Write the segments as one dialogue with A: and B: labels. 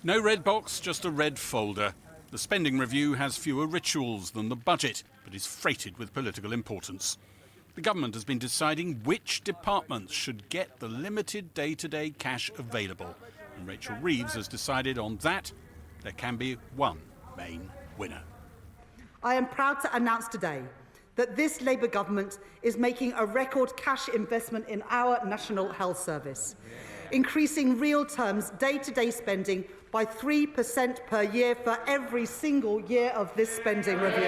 A: No red box, just a red folder. The spending review has fewer rituals than the budget, but is freighted with political importance. The government has been deciding which departments should get the limited day-to-day cash available. And Rachel Reeves has decided on that there can be one main winner.
B: I am proud to announce today that this Labour government is making a record cash investment in our National Health Service, increasing real terms day-to-day spending by 3% per year for every single year of this spending review.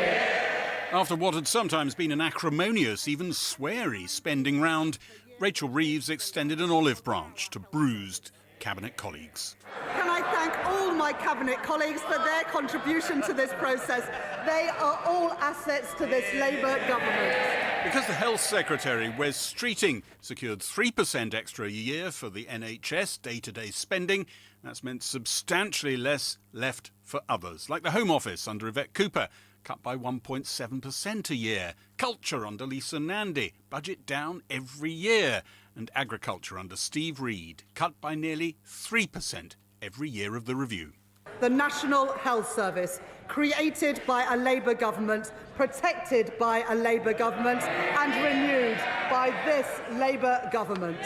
A: After what had sometimes been an acrimonious, even sweary spending round, Rachel Reeves extended an olive branch to bruised Cabinet colleagues.
B: Can I thank all my Cabinet colleagues for their contribution to this process? They are all assets to this Labour government.
A: Because the Health Secretary, Wes Streeting, secured 3% extra a year for the NHS day-to-day spending, that's meant substantially less left for others, like the Home Office under Yvette Cooper, cut by 1.7% a year, Culture under Lisa Nandy, budget down every year, and Agriculture under Steve Reed, cut by nearly 3% every year of the review.
B: The National Health Service, created by a Labour government, protected by a Labour government, and renewed by this Labour government.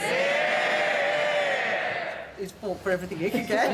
B: He's fought for everything he could get.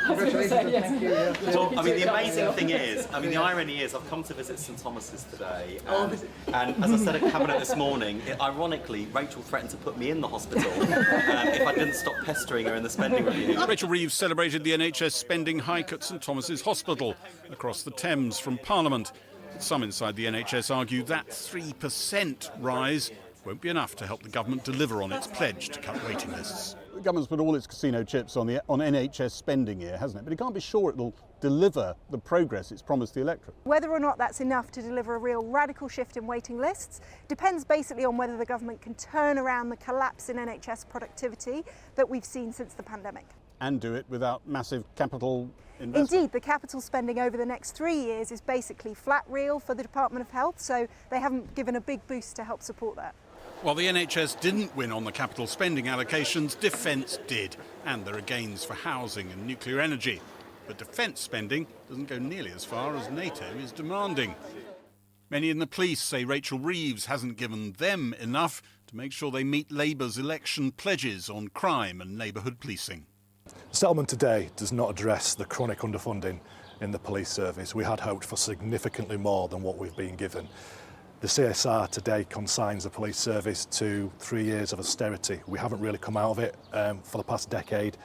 C: Congratulations. Thank you. Well, I mean, the amazing thing is, the irony is, I've come to visit St Thomas's today, and as I said at Cabinet this morning, ironically, Rachel threatened to put me in the hospital if I didn't stop pestering her in the spending review.
A: Rachel Reeves celebrated the NHS spending hike at St Thomas's Hospital across the Thames from Parliament. Some inside the NHS argue that 3% rise won't be enough to help the government deliver on its pledge to cut waiting lists.
D: The government's put all its casino chips on NHS spending here, hasn't it? But it can't be sure it'll deliver the progress it's promised the electorate.
E: Whether or not that's enough to deliver a real radical shift in waiting lists depends basically on whether the government can turn around the collapse in NHS productivity that we've seen since the pandemic.
D: And do it without massive capital investment.
E: Indeed, the capital spending over the next 3 years is basically flat real for the Department of Health, so they haven't given a big boost to help support that.
A: While the NHS didn't win on the capital spending allocations, defence did. And there are gains for housing and nuclear energy. But defence spending doesn't go nearly as far as NATO is demanding. Many in the police say Rachel Reeves hasn't given them enough to make sure they meet Labour's election pledges on crime and neighbourhood policing.
F: The settlement today does not address the chronic underfunding in the police service. We had hoped for significantly more than what we've been given. The CSR today consigns the police service to 3 years of austerity. We haven't really come out of it for the past decade.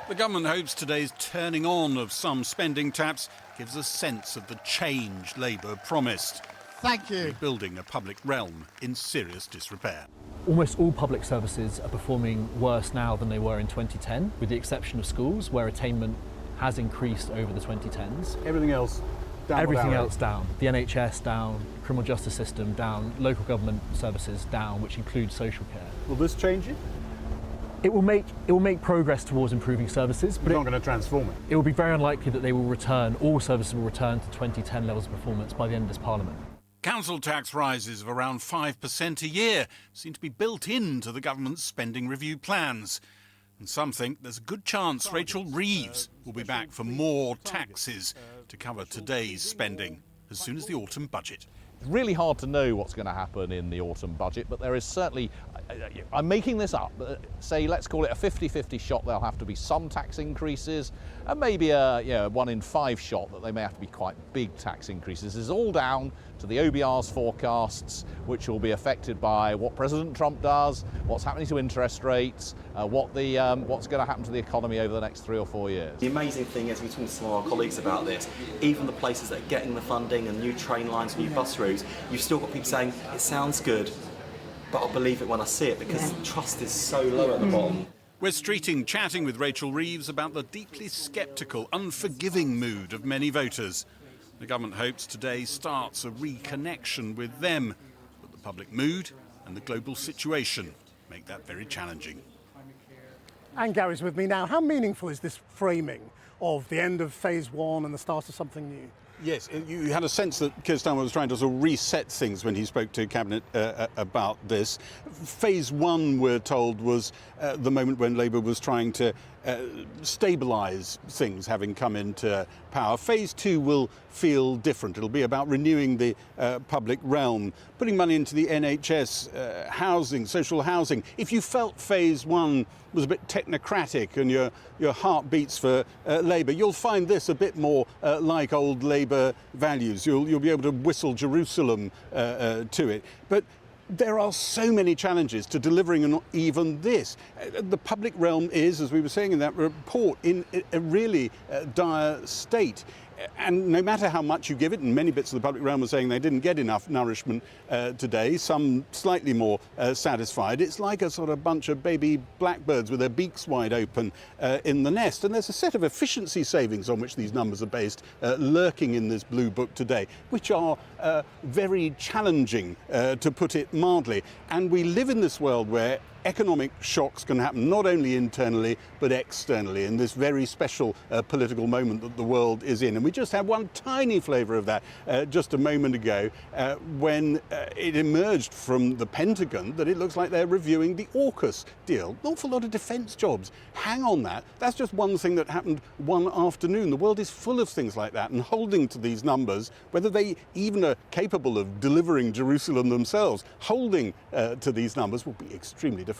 A: The government hopes today's turning on of some spending taps gives a sense of the change Labour promised.
G: Thank you.
A: Rebuilding a public realm in serious disrepair.
H: Almost all public services are performing worse now than they were in 2010, with the exception of schools, where attainment has increased over the 2010s.
D: Everything else down.
H: Everything else down. The NHS down, criminal justice system down, local government services down, which includes social care.
D: Will this change it?
H: It will make progress towards improving services, but
D: it's not going to transform it.
H: It will be very unlikely that all services will return to 2010 levels of performance by the end of this Parliament.
A: Council tax rises of around 5% a year seem to be built into the government's spending review plans. And some think there's a good chance Rachel Reeves will be back for more taxes to cover today's spending as soon as the autumn budget.
I: It's really hard to know what's going to happen in the autumn budget, but there is certainly, I'm making this up, say let's call it a 50-50 shot. There'll have to be some tax increases and maybe a 1 in 5 shot that they may have to be quite big tax increases. This is all down to the OBR's forecasts, which will be affected by what President Trump does, what's happening to interest rates, what's going to happen to the economy over the next 3 or 4 years.
C: The amazing thing is, we talked to some of our colleagues about this, even the places that are getting the funding and new train lines, new bus routes, you've still got people saying, it sounds good, but I'll believe it when I see it, because trust is so low at the bottom.
A: We're streeting, chatting with Rachel Reeves about the deeply sceptical, unforgiving mood of many voters. The government hopes today starts a reconnection with them, but the public mood and the global situation make that very challenging.
G: And Gary's with me now. How meaningful is this framing of the end of phase 1 and the start of something new?
D: Yes, you had a sense that Keir Starmer was trying to sort of reset things when he spoke to Cabinet about this. Phase 1, we're told, was the moment when Labour was trying to stabilise things having come into power. Phase 2 will feel different. It'll be about renewing the public realm, putting money into the NHS, housing, social housing. If you felt Phase 1 was a bit technocratic and your heart beats for Labour, you'll find this a bit more like old Labour values. You'll be able to whistle Jerusalem to it. But there are so many challenges to delivering even this. The public realm is, as we were saying in that report, in a really dire state. And no matter how much you give it, and many bits of the public realm are saying they didn't get enough nourishment today, some slightly more satisfied, it's like a sort of bunch of baby blackbirds with their beaks wide open in the nest. And there's a set of efficiency savings on which these numbers are based lurking in this blue book today, which are very challenging, to put it mildly. And we live in this world where economic shocks can happen not only internally but externally in this very special political moment that the world is in. And we just had one tiny flavour of that just a moment ago when it emerged from the Pentagon that it looks like they're reviewing the AUKUS deal. An awful lot of defence jobs hang on that. That's just one thing that happened one afternoon. The world is full of things like that, and holding to these numbers, whether they even are capable of delivering Jerusalem themselves, holding to these numbers will be extremely difficult.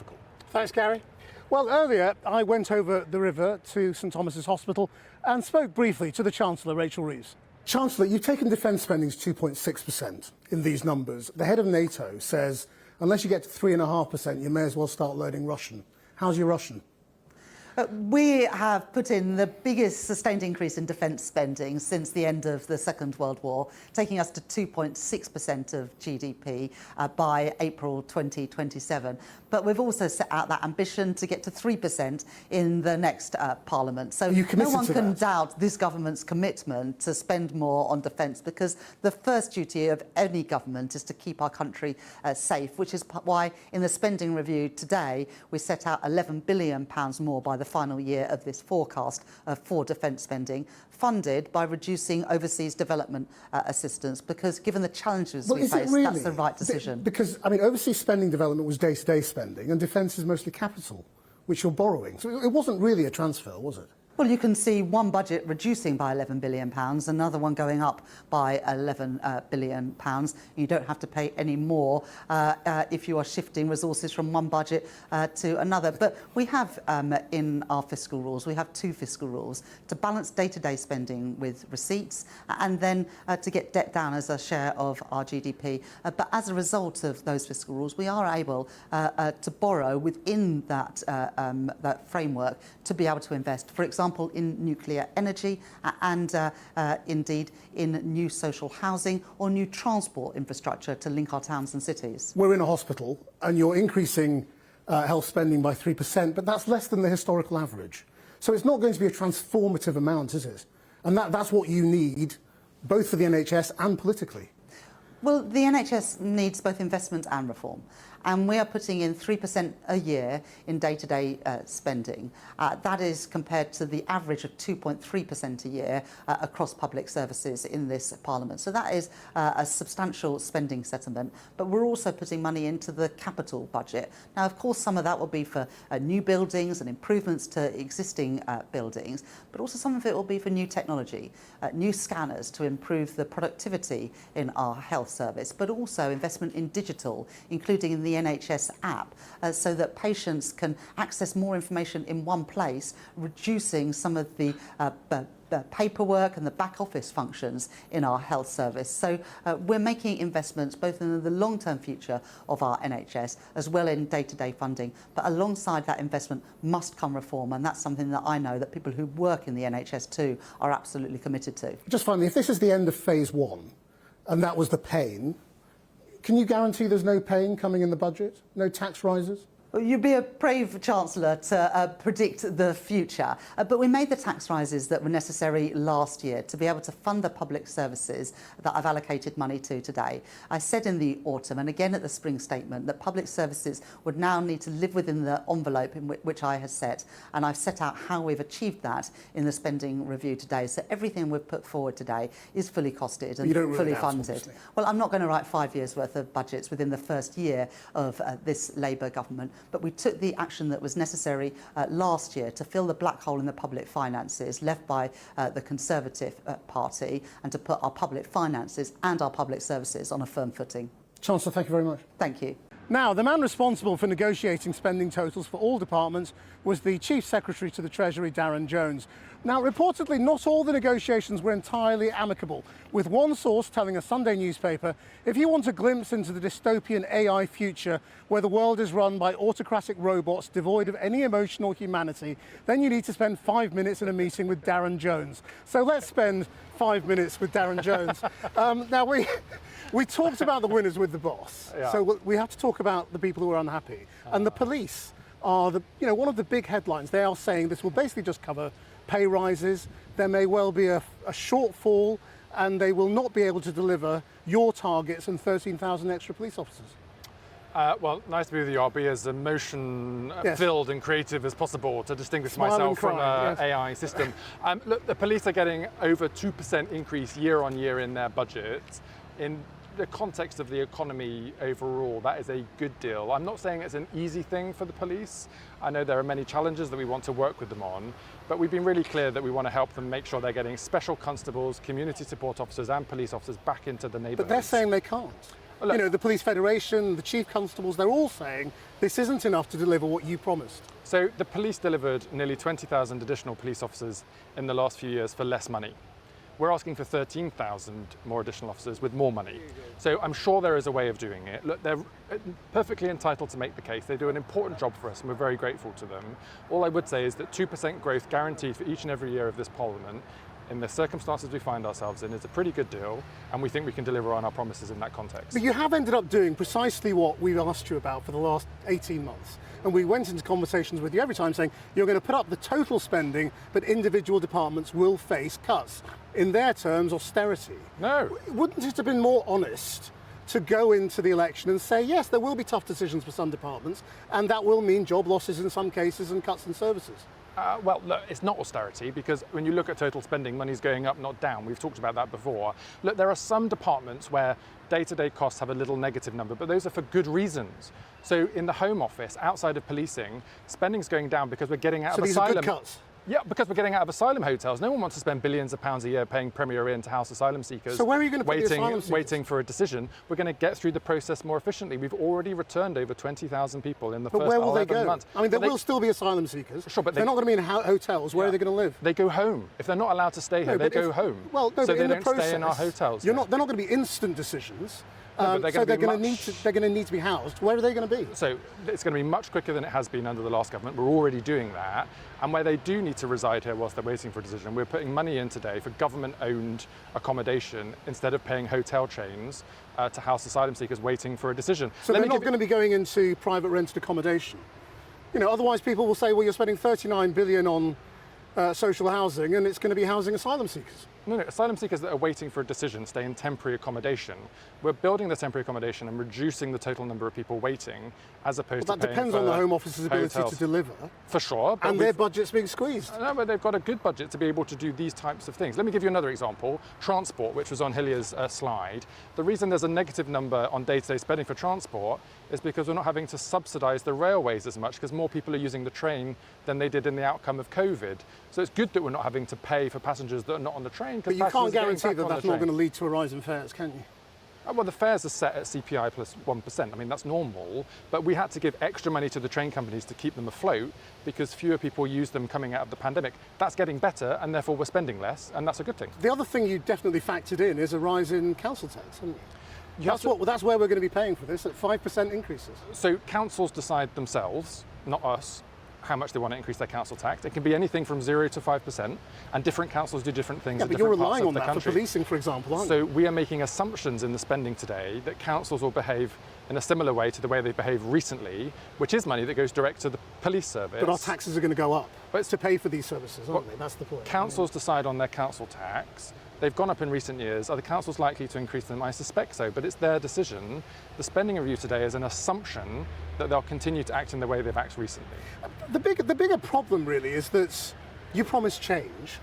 G: Thanks, Gary. Well, earlier I went over the river to St Thomas's Hospital and spoke briefly to the Chancellor, Rachel Reeves. Chancellor, you've taken defence spending to 2.6% in these numbers. The head of NATO says unless you get to 3.5%, you may as well start learning Russian. How's your Russian?
B: We have put in the biggest sustained increase in defence spending since the end of the Second World War, taking us to 2.6% of GDP by April 2027. But we've also set out that ambition to get to 3% in the next Parliament. So no one can doubt this government's commitment to spend more on defence, because the first duty of any government is to keep our country safe, which is why in the spending review today we set out £11 billion more by the final year of this forecast for defence spending, funded by reducing overseas development assistance, because given the challenges we face, really? That's the right decision.
G: Because, I mean, overseas spending development was day-to-day spending, and defence is mostly capital, which you're borrowing. So it wasn't really a transfer, was it?
B: Well, you can see one budget reducing by £11 billion, another one going up by £11 billion. You don't have to pay any more if you are shifting resources from one budget to another. But we have in our fiscal rules, we have two fiscal rules: to balance day-to-day spending with receipts, and then to get debt down as a share of our GDP. But as a result of those fiscal rules, we are able to borrow within that framework to be able to invest, for example, in nuclear energy and indeed in new social housing or new transport infrastructure to link our towns and cities.
G: We're in a hospital and you're increasing health spending by 3%, but that's less than the historical average. So it's not going to be a transformative amount, is it? And that's what you need, both for the NHS and politically.
B: Well, the NHS needs both investment and reform. And we are putting in 3% a year in day-to-day spending. That is compared to the average of 2.3% a year across public services in this Parliament. So that is a substantial spending settlement. But we're also putting money into the capital budget. Now, of course, some of that will be for new buildings and improvements to existing buildings, but also some of it will be for new technology, new scanners to improve the productivity in our health service, but also investment in digital, including in the NHS app, so that patients can access more information in one place, reducing some of the paperwork and the back office functions in our health service. So we're making investments both in the long-term future of our NHS as well in day-to-day funding, but alongside that investment must come reform, and that's something that I know that people who work in the NHS too are absolutely committed to.
G: Just finally, if this is the end of phase 1 and that was the pain, can you guarantee there's no pain coming in the budget? No tax rises?
B: You'd be a brave Chancellor to predict the future. But we made the tax rises that were necessary last year to be able to fund the public services that I've allocated money to today. I said in the autumn and again at the spring statement that public services would now need to live within the envelope in which I had set. And I've set out how we've achieved that in the spending review today. So everything we've put forward today is fully costed and fully funded. Well, I'm not going to write 5 years' worth of budgets within the first year of this Labour government. but we took the action that was necessary last year to fill the black hole in the public finances left by the Conservative Party and to put our public finances and our public services on a firm footing.
G: Chancellor, thank you very much.
B: Thank you.
G: Now, the man responsible for negotiating spending totals for all departments was the Chief Secretary to the Treasury, Darren Jones. Now, reportedly, not all the negotiations were entirely amicable, with one source telling a Sunday newspaper, if you want a glimpse into the dystopian AI future where the world is run by autocratic robots devoid of any emotional humanity, then you need to spend 5 minutes in a meeting with Darren Jones. So let's spend 5 minutes with Darren Jones. Now, we talked about the winners with the boss, so we have to talk about the people who are unhappy. And the police are one of the big headlines. They are saying this will basically just cover pay rises. There may well be a shortfall, and they will not be able to deliver your targets and 13,000 extra police officers.
J: Well, nice to be with you. I'll be as emotion-filled and creative as possible to distinguish myself from an AI system. Look, the police are getting over 2% increase year on year in their budget. In the context of the economy overall, that is a good deal. I'm not saying it's an easy thing for the police. I know there are many challenges that we want to work with them on, but we've been really clear that we want to help them make sure they're getting special constables, community support officers and police officers back into the neighbourhoods.
G: But they're saying they can't. Well, look, the Police Federation, the chief constables, they're all saying this isn't enough to deliver what you promised.
J: So the police delivered nearly 20,000 additional police officers in the last few years for less money. We're asking for 13,000 more additional officers with more money. So I'm sure there is a way of doing it. Look, they're perfectly entitled to make the case. They do an important job for us and we're very grateful to them. All I would say is that 2% growth guaranteed for each and every year of this Parliament in the circumstances we find ourselves in is a pretty good deal, and we think we can deliver on our promises in that context.
G: But you have ended up doing precisely what we've asked you about for the last 18 months. And we went into conversations with you every time saying you're going to put up the total spending, but individual departments will face cuts. In their terms, austerity.
J: No.
G: Wouldn't it have been more honest to go into the election and say, yes, there will be tough decisions for some departments, and that will mean job losses in some cases and cuts in services?
J: Well, look, it's not austerity, because when you look at total spending, money's going up, not down. We've talked about that before. Look, there are some departments where day-to-day costs have a little negative number, but those are for good reasons. So in the Home Office, outside of policing, spending's going down because we're getting out of asylum.
G: So these are good cuts?
J: Yeah, because we're getting out of asylum hotels. No one wants to spend billions of pounds a year paying Premier Inn to house asylum seekers.
G: So where are you going to put the asylum seekers?
J: Waiting for a decision. We're going to get through the process more efficiently. We've already returned over 20,000 people in the first 11 months.
G: But where will they go? I mean, there will still be asylum seekers.
J: Sure, but
G: they're not going to be in hotels. Where are they going to live?
J: They go home. If they're not allowed to stay here, they go home.
G: Well, no,
J: so
G: but
J: they
G: in the
J: don't
G: process,
J: stay in our hotels.
G: They're not going to be instant decisions.
J: No,
G: so they're going to need to be housed. Where are they going to be?
J: So it's going to be much quicker than it has been under the last government. We're already doing that. And where they do need to reside here whilst they're waiting for a decision, we're putting money in today for government-owned accommodation instead of paying hotel chains to house asylum seekers waiting for a decision.
G: So they're not going to be going into private rented accommodation. You know, otherwise people will say, well, you're spending 39 billion on social housing, and it's going to be housing asylum seekers.
J: No, asylum seekers that are waiting for a decision stay in temporary accommodation. We're building the temporary accommodation and reducing the total number of people waiting, as opposed to paying for
G: that depends on the Home Office's ability to deliver.
J: For sure.
G: And their budget's being squeezed.
J: No, but they've got a good budget to be able to do these types of things. Let me give you another example. Transport, which was on Hillier's slide. The reason there's a negative number on day-to-day spending for transport is because we're not having to subsidise the railways as much, because more people are using the train than they did in the outcome of COVID. So it's good that we're not having to pay for passengers that are not on the train.
G: But you can't guarantee that that's not going to lead to a rise in fares, can you?
J: Well, the fares are set at CPI plus 1%. I mean, that's normal. But we had to give extra money to the train companies to keep them afloat because fewer people used them coming out of the pandemic. That's getting better, and therefore we're spending less, and that's a good thing.
G: The other thing you definitely factored in is a rise in council tax, haven't you? That's where we're going to be paying for this, at 5% increases.
J: So councils decide themselves, not us, how much they want to increase their council tax. It can be anything from 0 to 5%, and different councils do different things in different parts of the country.
G: But you're relying on that for policing, for example, aren't you?
J: So we are making assumptions in the spending today that councils will behave in a similar way to the way they behaved recently, which is money that goes direct to the police service.
G: But our taxes are going to go up to pay for these services, aren't they? That's the point.
J: Councils decide on their council tax. They've gone up in recent years. Are the councils likely to increase them? I suspect so, but it's their decision. The spending review today is an assumption that they'll continue to act in the way they've acted recently.
G: The bigger problem really is that you promised change,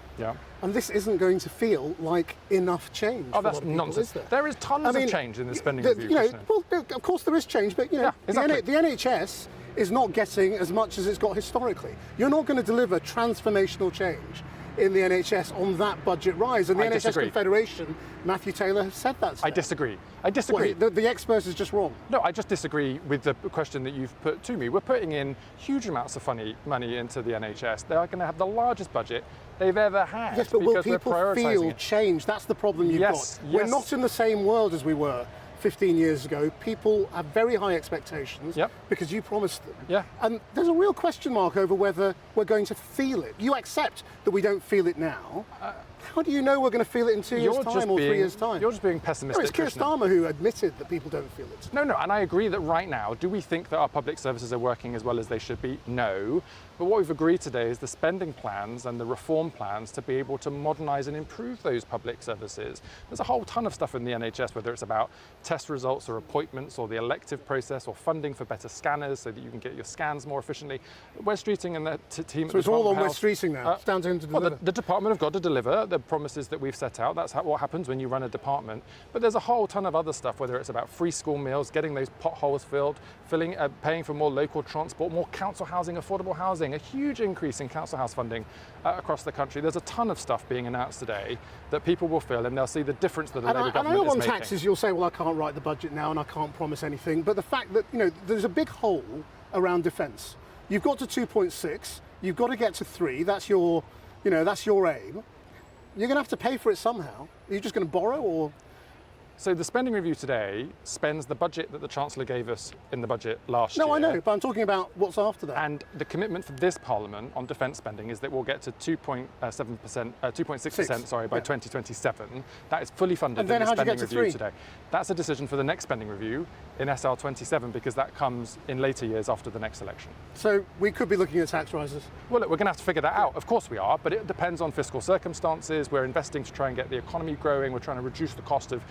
G: and this isn't going to feel like enough change.
J: Oh, that's nonsense. There is tons of change in the spending review.
G: Well, of course there is change, but the NHS is not getting as much as it's got historically. You're not going to deliver transformational change in the NHS on that budget rise. And the NHS Confederation, Matthew Taylor, has said that.
J: I disagree. I disagree.
G: Well, the expert is just wrong.
J: No, I just disagree with the question that you've put to me. We're putting in huge amounts of money into the NHS. They are going to have the largest budget they've ever had.
G: Yes, but will people feel
J: it.
G: change? That's the problem you've got. We're not in the same world as we were 15 years ago. People have very high expectations because you promised them.
J: Yeah.
G: And there's a real question mark over whether we're going to feel it. You accept that we don't feel it now. How do you know we're going to feel it in 2 years' time or 3 years' time?
J: You're just being pessimistic.
G: No, it's Keir Starmer who admitted that people don't feel it.
J: No, and I agree that right now, do we think that our public services are working as well as they should be? No. But what we've agreed today is the spending plans and the reform plans to be able to modernise and improve those public services. There's a whole ton of stuff in the NHS, whether it's about test results or appointments or the elective process or funding for better scanners so that you can get your scans more efficiently. Wes Streeting and the team at the Department of Health...
G: So it's all on Wes Streeting now? It's down to him to deliver?
J: Well, the department have got to deliver the promises that we've set out. That's what happens when you run a department. But there's a whole ton of other stuff, whether it's about free school meals, getting those potholes filled, paying for more local transport, more council housing, affordable housing, a huge increase in council house funding across the country. There's a ton of stuff being announced today that people will feel, and they'll see the difference that the Labour government is making.
G: And I know on taxes you'll say, well, I can't write the budget now and I can't promise anything, but the fact that, there's a big hole around defence. You've got to 2.6, you've got to get to 3, that's your aim. You're going to have to pay for it somehow. Are you just going to borrow or...?
J: So the spending review today spends the budget that the Chancellor gave us in the budget last year.
G: No, I know, but I'm talking about what's after that.
J: And the commitment for this Parliament on defence spending is that we'll get to 2.6% by 2027. That is fully funded in the spending review today. That's a decision for the next spending review in SR27 because that comes in later years after the next election.
G: So we could be looking at tax rises?
J: Well, look, we're going to have to figure that out. Of course we are, but it depends on fiscal circumstances. We're investing to try and get the economy growing. We're trying to reduce the cost of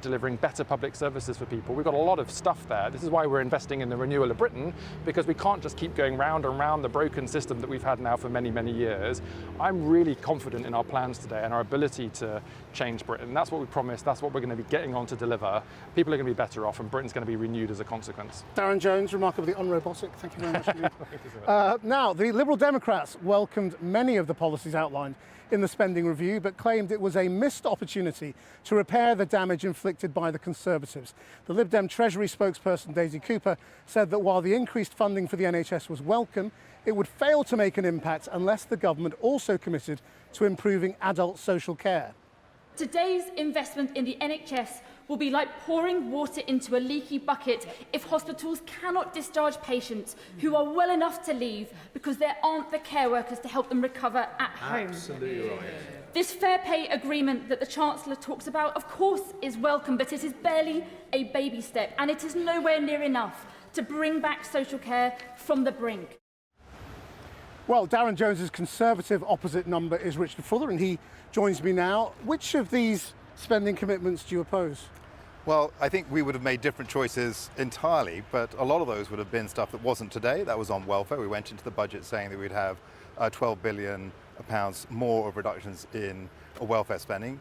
J: delivering better public services for people. We've got a lot of stuff there. This is why we're investing in the renewal of Britain, because we can't just keep going round and round the broken system that we've had now for many, many years. I'm really confident in our plans today and our ability to change Britain. That's what we promised. That's what we're going to be getting on to deliver. People are going to be better off and Britain's going to be renewed as a consequence.
G: Darren Jones, remarkably unrobotic. Thank you very much indeed. Now, the Liberal Democrats welcomed many of the policies outlined in the spending review, but claimed it was a missed opportunity to repair the damage inflicted by the Conservatives. The Lib Dem Treasury spokesperson Daisy Cooper said that while the increased funding for the NHS was welcome, it would fail to make an impact unless the government also committed to improving adult social care.
K: Today's investment in the NHS will be like pouring water into a leaky bucket if hospitals cannot discharge patients who are well enough to leave because there aren't the care workers to help them recover at home.
L: Absolutely right.
K: This fair pay agreement that the Chancellor talks about, of course, is welcome, but it is barely a baby step, and it is nowhere near enough to bring back social care from the brink.
G: Well, Darren Jones's Conservative opposite number is Richard Fuller, and he joins me now. Which of these spending commitments do you oppose?
L: Well, I think we would have made different choices entirely, but a lot of those would have been stuff that wasn't today. That was on welfare. We went into the budget saying that we'd have £12 billion more of reductions in welfare spending.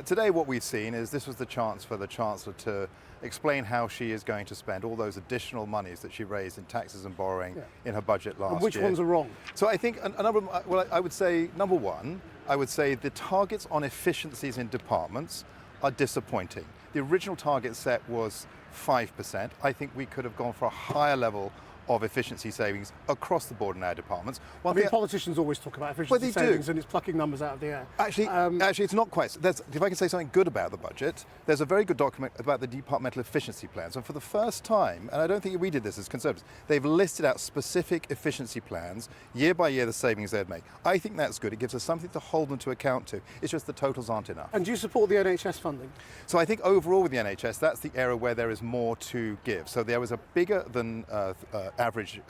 L: Today what we've seen is this was the chance for the Chancellor to explain how she is going to spend all those additional monies that she raised in taxes and borrowing in her budget last year.
G: And which ones are wrong?
L: So I think a number of, well, I would say, number one, I would say the targets on efficiencies in departments are disappointing. The original target set was 5%. I think we could have gone for a higher level of efficiency savings across the board in our departments.
G: I mean, politicians always talk about efficiency savings and it's plucking numbers out of the air.
L: Actually, it's not quite. If I can say something good about the budget, there's a very good document about the departmental efficiency plans. And for the first time, and I don't think we did this as Conservatives, they've listed out specific efficiency plans, year by year, the savings they'd make. I think that's good. It gives us something to hold them to account to. It's just the totals aren't enough.
G: And do you support the NHS funding?
L: So I think overall with the NHS, that's the area where there is more to give. So there was a bigger than average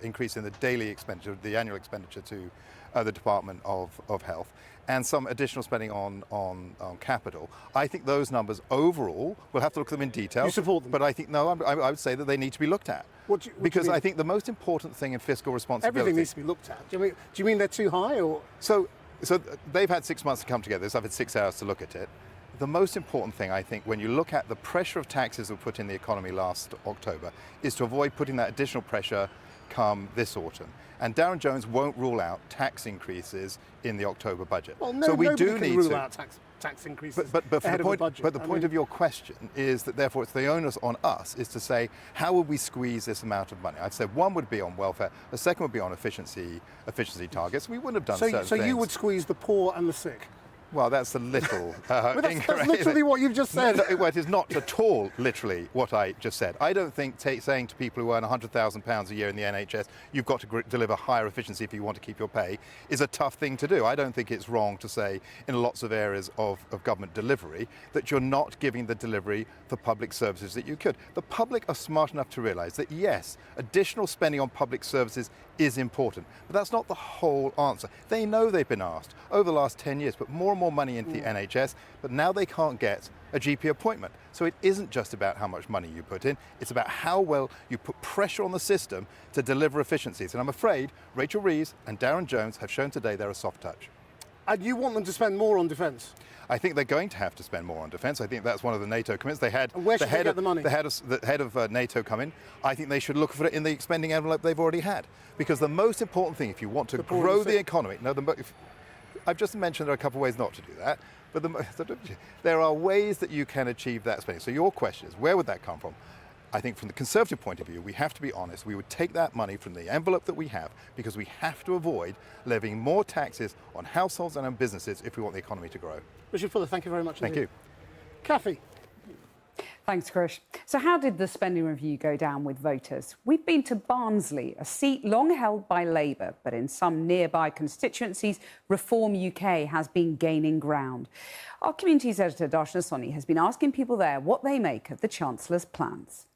L: increase in the daily expenditure, the annual expenditure to the Department of Health, and some additional spending on capital. I think those numbers overall, we'll have to look at them in detail.
G: You support them?
L: But I think, no, I would say that they need to be looked at.
G: What
L: because I think the most important thing in fiscal responsibility...
G: Everything needs to be looked at. Do you mean they're too high? Or
L: So they've had 6 months to come together, so I've had 6 hours to look at it. the most important thing, I think, when you look at the pressure of taxes that were put in the economy last October, is to avoid putting that additional pressure come this autumn. And Darren Jones won't rule out tax increases in the October budget.
G: Well, no,
L: so we
G: nobody
L: do
G: can
L: need
G: rule
L: to
G: out tax increases
L: but the
G: ahead
L: point,
G: of a budget.
L: But the point of your question is that therefore it's the onus on us is to say, how would we squeeze this amount of money? I've said one would be on welfare, the second would be on efficiency targets. We wouldn't have done certain things.
G: So you would squeeze the poor and the sick?
L: Well, that's a little
G: But
L: incorrect.
G: that's literally what you've just said.
L: Well, it is not at all literally what I just said. I don't think saying to people who earn £100,000 a year in the NHS, you've got to deliver higher efficiency if you want to keep your pay, is a tough thing to do. I don't think it's wrong to say in lots of areas of government delivery that you're not giving the delivery for public services that you could. The public are smart enough to realise that, yes, additional spending on public services is important, but that's not the whole answer. They know they've been asked over the last 10 years, put more and more money into the NHS, but now they can't get a GP appointment. So it isn't just about how much money you put in, it's about how well you put pressure on the system to deliver efficiencies. And I'm afraid Rachel Reeves and Darren Jones have shown today they're a soft touch.
G: And you want them to spend more on defence?
L: I think they're going to have to spend more on defence. I think that's one of the NATO commitments. They had
G: and where should they get the money?
L: The head of NATO come in. I think they should look for it in the spending envelope they've already had. Because the most important thing, if you want to grow the economy, I've just mentioned there are a couple of ways not to do that, but there are ways that you can achieve that spending. So your question is, where would that come from? I think from the Conservative point of view, we have to be honest. We would take that money from the envelope that we have because we have to avoid levying more taxes on households and on businesses if we want the economy to grow.
G: Richard Fuller, thank you very much indeed.
L: Thank you.
G: Kathy.
M: Thanks, Krish. So how did the spending review go down with voters? We've been to Barnsley, a seat long held by Labour, but in some nearby constituencies, Reform UK has been gaining ground. Our communities editor, Darshana Soni, has been asking people there what they make of the Chancellor's plans.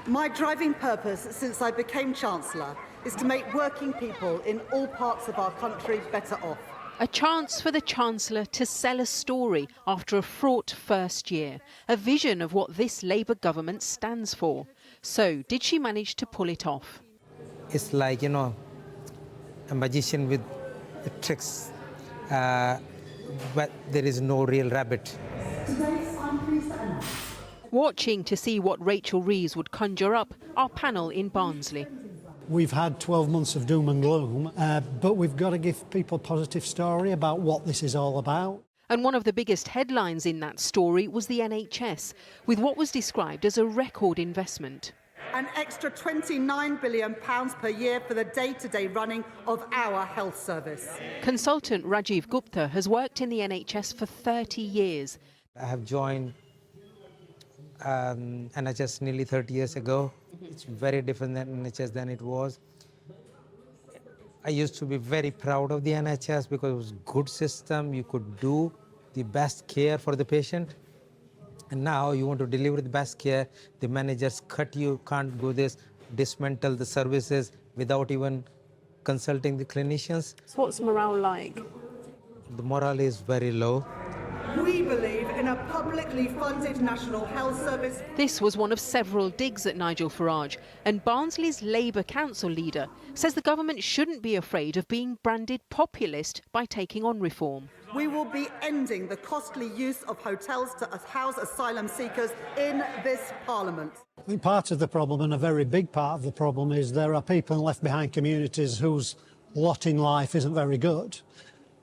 B: My driving purpose since I became Chancellor is to make working people in all parts of our country better off.
N: A chance for the Chancellor to sell a story after a fraught first year, a vision of what this Labour government stands for. So, did she manage to pull it off?
O: It's like, a magician with tricks, but there is no real rabbit.
N: Watching to see what Rachel Reeves would conjure up, our panel in Barnsley.
P: We've had 12 months of doom and gloom, but we've got to give people a positive story about what this is all about.
N: And one of the biggest headlines in that story was the NHS, with what was described as a record investment.
B: An extra £29 billion per year for the day-to-day running of our health service.
N: Consultant Rajiv Gupta has worked in the NHS for 30 years.
O: I have joined NHS nearly 30 years ago. It's very different than NHS than it was. I used to be very proud of the NHS because it was a good system. You could do the best care for the patient. And now you want to deliver the best care. The managers cut you, can't do this, dismantle the services without even consulting the clinicians.
E: So what's morale like?
O: The morale is very low.
B: We believe in a publicly funded national health service.
N: This was one of several digs at Nigel Farage, and Barnsley's Labour council leader says the government shouldn't be afraid of being branded populist by taking on reform.
B: We will be ending the costly use of hotels to house asylum seekers in this Parliament.
P: I think part of the problem, and a very big part of the problem, is there are people in left behind communities whose lot in life isn't very good.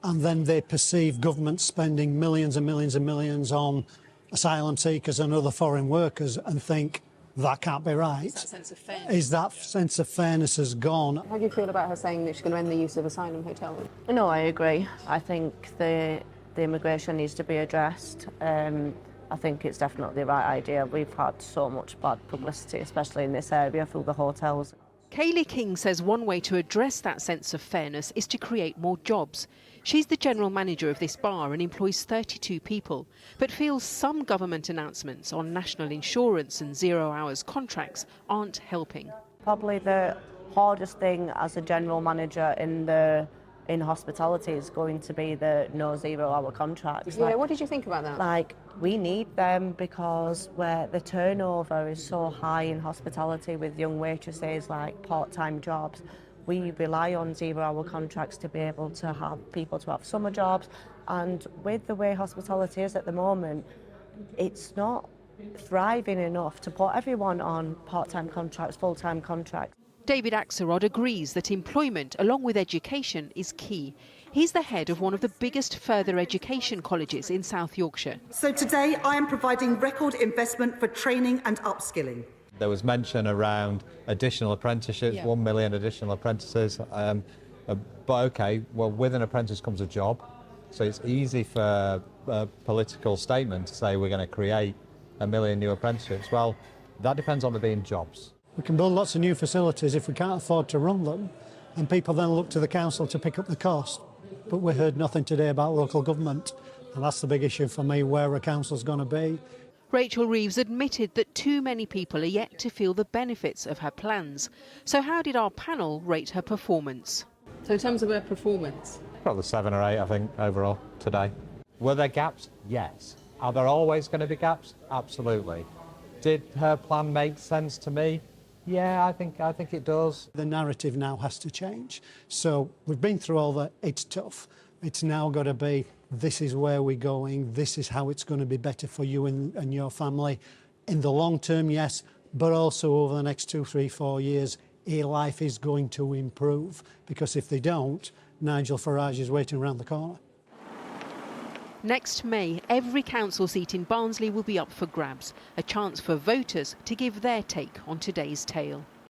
P: And then they perceive government spending millions and millions and millions on asylum seekers and other foreign workers and think that can't be right.
E: Is that sense of fairness?
P: Is that sense of fairness has gone.
E: How do you feel about her saying that she's going to end the use of asylum hotels?
Q: No, I agree. I think the immigration needs to be addressed. I think it's definitely the right idea. We've had so much bad publicity, especially in this area, through the hotels.
N: Kayleigh King says one way to address that sense of fairness is to create more jobs. She's the general manager of this bar and employs 32 people, but feels some government announcements on national insurance and 0 hours contracts aren't helping.
Q: Probably the hardest thing as a general manager in hospitality is going to be the no 0 hour contracts.
E: Yeah, what did you think about that?
Q: We need them because where the turnover is so high in hospitality with young waitresses, like part-time jobs. We rely on zero-hour contracts to be able to have people to have summer jobs, and with the way hospitality is at the moment, it's not thriving enough to put everyone on part-time contracts, full-time contracts.
N: David Axelrod agrees that employment, along with education, is key. He's the head of one of the biggest further education colleges in South Yorkshire.
B: So today I am providing record investment for training and upskilling.
R: There was mention around additional apprenticeships, 1 million additional apprentices. But OK, well, with an apprentice comes a job. So it's easy for a political statement to say we're going to create 1 million new apprenticeships. Well, that depends on there being jobs.
P: We can build lots of new facilities if we can't afford to run them, and people then look to the council to pick up the cost. But we heard nothing today about local government, and that's the big issue for me, where a council's going to be.
N: Rachel Reeves admitted that too many people are yet to feel the benefits of her plans. So how did our panel rate her performance?
M: So in terms of her performance?
R: Probably 7 or 8, I think, overall, today. Were there gaps? Yes. Are there always going to be gaps? Absolutely. Did her plan make sense to me? Yeah, I think it does.
P: The narrative now has to change. So we've been through all that. It's tough. It's now got to be, this is where we're going. This is how it's going to be better for you and your family. In the long term, yes, but also over the next 2, 3, 4 years, your life is going to improve. Because if they don't, Nigel Farage is waiting around the corner.
N: Next May, every council seat in Barnsley will be up for grabs, a chance for voters to give their take on today's tale.